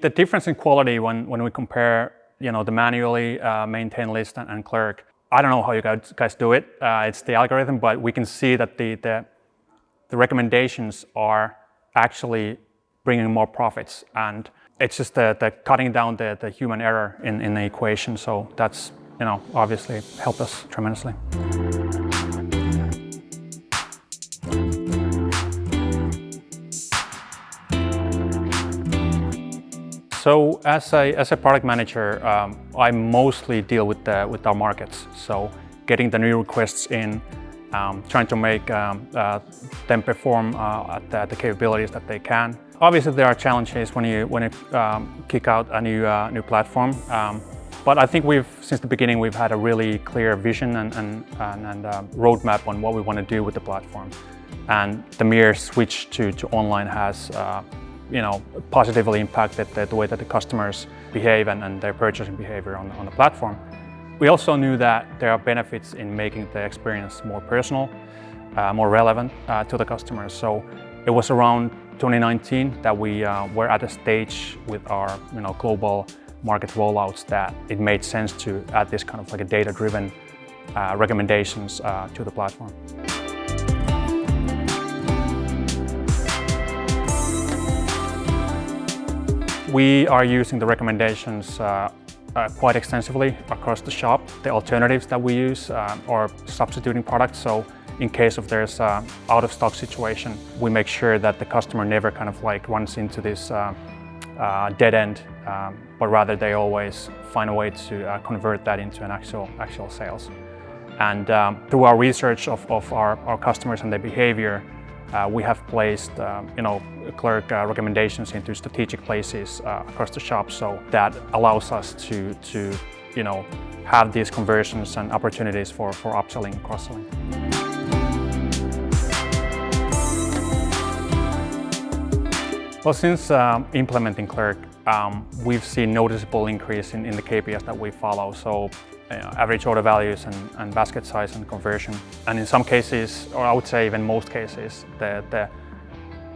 The difference in quality when we compare, the manually maintained list and Clerk, I don't know how you guys do it. It's the algorithm, but we can see that the recommendations are actually bringing more profits, and it's just the cutting down the human error in the equation. So that's obviously helped us tremendously. So as a product manager, I mostly deal with our markets. So getting the new requests in, trying to make them perform at the capabilities that they can. Obviously, there are challenges when you kick out a new platform. But I think since the beginning, we've had a really clear vision and roadmap on what we want to do with the platform. And the mere switch to online has positively impacted the way that the customers behave and their purchasing behavior on the platform. We also knew that there are benefits in making the experience more personal, more relevant to the customers. So it was around 2019 that we were at a stage with our global market rollouts that it made sense to add this kind of like a data-driven recommendations to the platform. We are using the recommendations quite extensively across the shop. The alternatives that we use are substituting products. So in case of there's an out-of-stock situation, we make sure that the customer never kind of like runs into this dead end, but rather they always find a way to convert that into an actual sales. And through our research of our customers and their behavior, we have placed Clerk recommendations into strategic places across the shop, so that allows us to have these conversions and opportunities for upselling and cross-selling. Well, since implementing Clerk, we've seen noticeable increase in the KPIs that we follow. So average order values and basket size and conversion. And in some cases, or I would say even most cases, the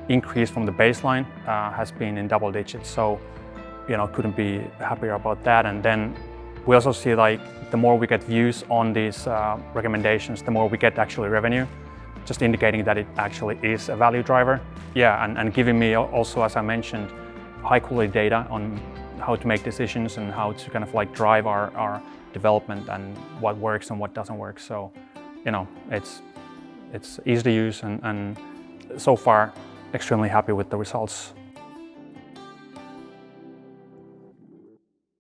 increase from the baseline has been in double digits. So, couldn't be happier about that. And then we also see like the more we get views on these recommendations, the more we get actually revenue, just indicating that it actually is a value driver. Yeah, and giving me also, as I mentioned, high quality data on how to make decisions and how to kind of like drive our development and what works and what doesn't work. So, it's easy to use and so far extremely happy with the results.